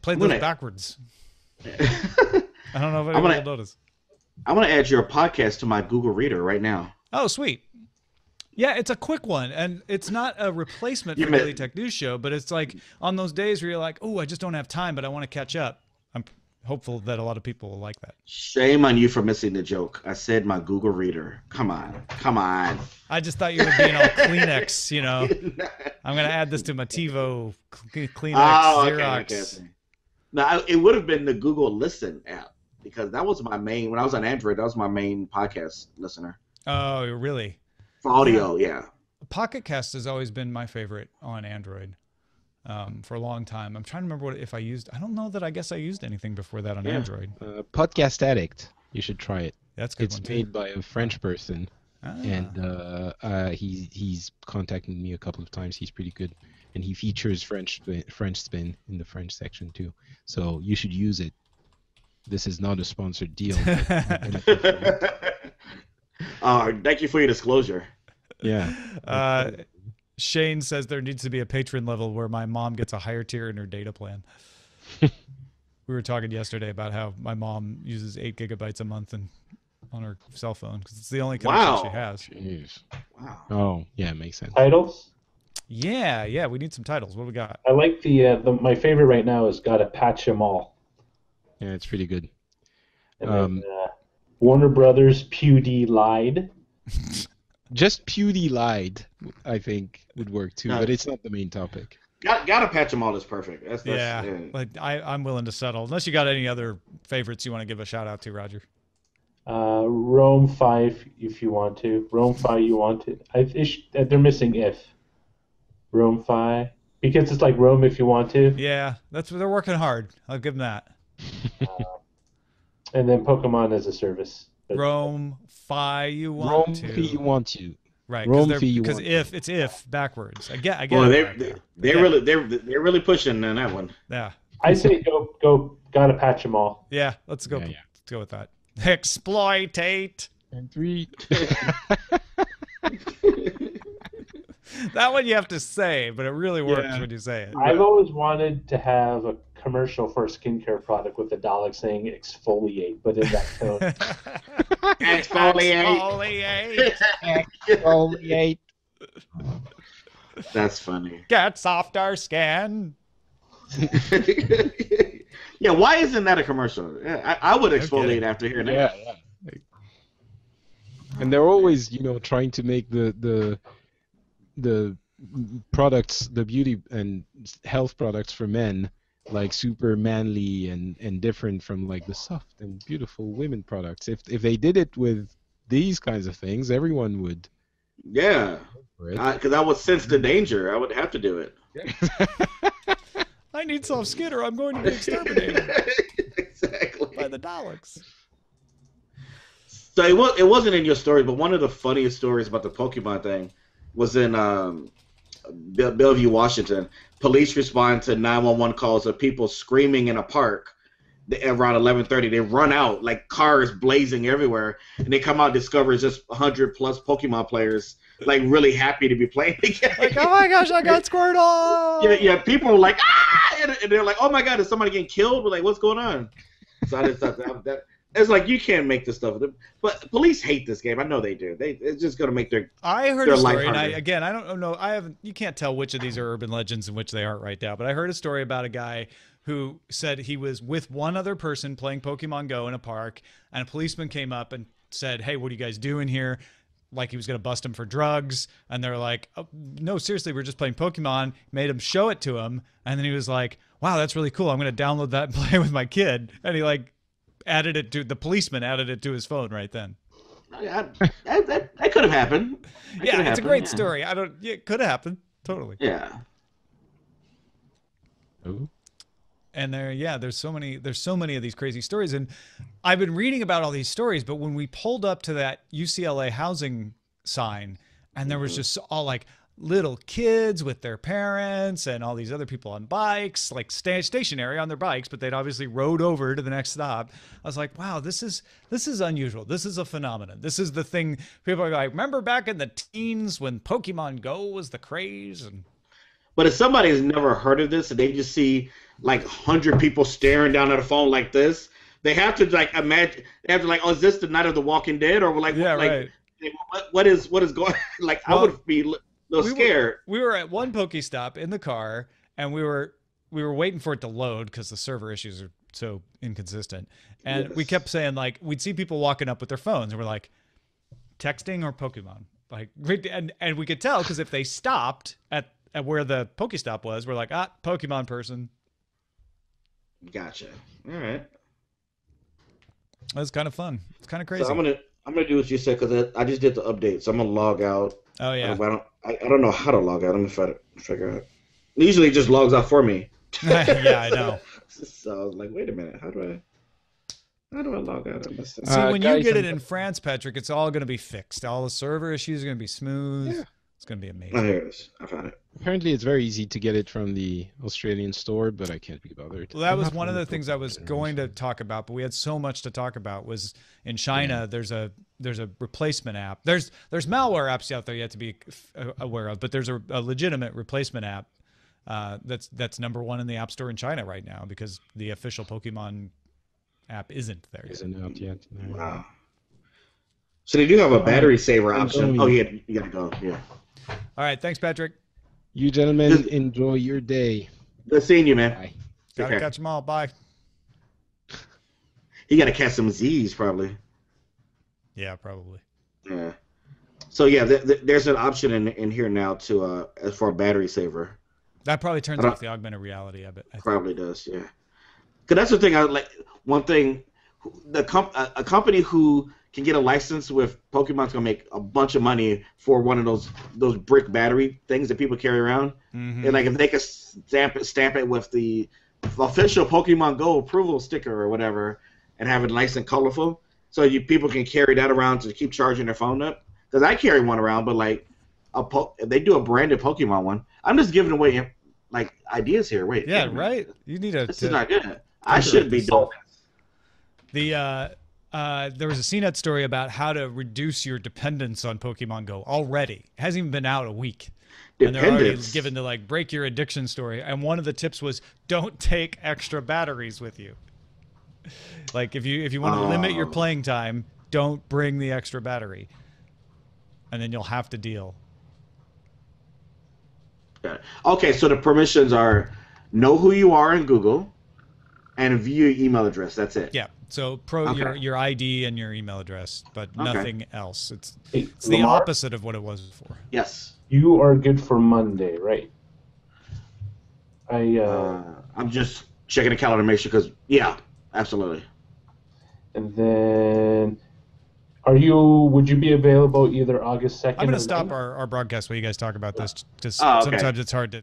played those backwards. I don't know if anyone will notice. I'm going to add your podcast to my Google Reader right now. Oh, sweet. Yeah, it's a quick one, and it's not a replacement for Daily Tech News Show, but it's like on those days where you're like, oh, I just don't have time, but I want to catch up. I'm hopeful that a lot of people will like that. Shame on you for missing the joke. I said my Google Reader. Come on. Come on. I just thought you were being all Kleenex, you know. I'm going to add this to my TiVo Kleenex Xerox. Okay. Now, it would have been the Google Listen app, because that was my main, when I was on Android, that was my main podcast listener. Oh, really? For audio, yeah. Pocket Cast has always been my favorite on Android for a long time. I'm trying to remember if I used, I don't know that I guess I used anything before that on Android. Podcast Addict. You should try it. That's a good. It's made by a French person. And he's contacted me a couple of times. He's pretty good. And he features French spin in the French section too. So you should use it. This is not a sponsored deal. Thank you for your disclosure. Yeah. Shane says there needs to be a patron level where my mom gets a higher tier in her data plan. We were talking yesterday about how my mom uses 8 gigabytes a month on her cell phone because it's the only connection she has. Jeez. Wow. Oh, yeah, it makes sense. Titles? Yeah, we need some titles. What do we got? I like my favorite right now is Gotta Patch 'Em All. Yeah, it's pretty good. And then, Warner Brothers PewDie Lied. Just PewDie Lied, I think, would work too, but it's not the main topic. Gotta patch them all is perfect. That's like I'm willing to settle. Unless you got any other favorites you want to give a shout out to, Roger. Rome 5, if you want to. Rome 5, you want to. They're missing if. Rome 5. Because it's like Rome if you want to. Yeah, they're working hard. I'll give them that. And then Pokemon as a service. Rome Fi you want to. Rome Fi you want to. Right, because it's if backwards. I get well, they're really pushing on that one. Yeah. I say go gotta patch them all. Yeah, let's go. Let's go with that. Exploitate. And 3. That one you have to say, but it really works when you say it. I've always wanted to have a commercial for a skincare product with a Dalek saying exfoliate, but in that tone. Exfoliate. Exfoliate. That's funny. Get softer skin. Yeah, why isn't that a commercial? I would exfoliate after hearing that. Yeah. And they're always, trying to make the products, the beauty and health products for men, like super manly and different from like the soft and beautiful women products. If they did it with these kinds of things, everyone would. Yeah, because I would sense the danger. I would have to do it. I need soft skin or I'm going to be exterminated. Exactly. By the Daleks. So it wasn't in your story, but one of the funniest stories about the Pokemon thing was in Bellevue, Washington. Police respond to 911 calls of people screaming in a park around 11:30. They run out, like cars blazing everywhere, and they come out and discover it's just 100+ Pokemon players, like really happy to be playing again. Like, oh my gosh, I got Squirtle! Yeah, people are like, ah! And they're like, oh my god, is somebody getting killed? We're like, what's going on? So I just thought that it's like, you can't make this stuff. But police hate this game. I know they do. It's just going to make their I heard a story, and I don't know. You can't tell which of these are urban legends and which they aren't right now. But I heard a story about a guy who said he was with one other person playing Pokemon Go in a park, and a policeman came up and said, hey, what are you guys doing here? Like he was going to bust him for drugs. And they're like, oh, no, seriously, we're just playing Pokemon. Made him show it to him. And then he was like, wow, that's really cool. I'm going to download that and play with my kid. And he the policeman added it to his phone right then. That could have happened. It's a great story. It could have happened. Totally. Yeah. Ooh. And there's so many of these crazy stories. And I've been reading about all these stories, but when we pulled up to that UCLA housing sign, and there was just all like little kids with their parents and all these other people on bikes, like stationary on their bikes, but they'd obviously rode over to the next stop. I was like, wow, this is unusual. This is a phenomenon. This is the thing. People are like, remember back in the teens when Pokemon Go was the craze? And But if somebody has never heard of this and they just see like 100 people staring down at a phone like this, they have to like imagine. They have to like, oh, is this the Night of the Walking Dead, or like, Yeah, like right. what is going? Like, I Well, would be a little scared. We were at one Pokestop in the car, and we were waiting for it to load because the server issues are so inconsistent. And we kept saying, like, we'd see people walking up with their phones, and we're like, texting or Pokemon? Like, and we could tell because if they stopped at where the Pokestop was, we're like, Pokemon person. Gotcha. All right. That's kind of fun. It's kind of crazy. So I'm gonna do what you said because I just did the update, so I'm gonna log out. Oh yeah. I don't know how to log out. I'm gonna try to figure out. Usually, it just logs out for me. Yeah, I know. So I was like, wait a minute, how do I log out? See, when you get it in France, Patrick, it's all going to be fixed. All the server issues are going to be smooth. Yeah. It's going to be amazing. Oh, here it is. I found it. Apparently, it's very easy to get it from the Australian store, but I can't be bothered. Well, that was one of the things I was going to talk about, but we had so much to talk about. Was in China, there's a replacement app. There's malware apps out there you have to be aware of, but there's a legitimate replacement app that's #1 in the App Store in China right now because the official Pokemon app isn't there yet. Isn't out yet. No. Wow. So they do have a battery saver option. Oh, yeah, you gotta go. Yeah. All right, thanks, Patrick. You gentlemen enjoy your day. Good seeing you, man. Bye. Gotta catch them all. Bye. You gotta catch some Z's probably. Yeah, probably. Yeah. So yeah, there's an option in here now to for a battery saver. That probably turns off the augmented reality. I bet. Probably does. Yeah. Because that's the thing. I like one thing. A company who can get a license with Pokemon's gonna make a bunch of money for one of those brick battery things that people carry around. Mm-hmm. And like if they could stamp it with the official Pokemon Go approval sticker or whatever, and have it nice and colorful, so people can carry that around to keep charging their phone up. Because I carry one around, but like if they do a branded Pokemon one, I'm just giving away like ideas here. Wait. Yeah, right. You need This is not good. I should be doing this. There was a CNET story about how to reduce your dependence on Pokemon Go already. It hasn't even been out a week. And they're already given the like break your addiction story. And one of the tips was don't take extra batteries with you. Like if you want to limit your playing time, don't bring the extra battery. And then you'll have to deal. Okay, so the permissions are know who you are in Google and view your email address. That's it. Yeah. So your ID and your email address, but nothing else. It's the opposite of what it was before. Yes. You are good for Monday, right? I'm just checking the calendar to make sure because absolutely. And then would you be available either August 2nd? I'm going to stop our broadcast while you guys talk about this because sometimes it's hard to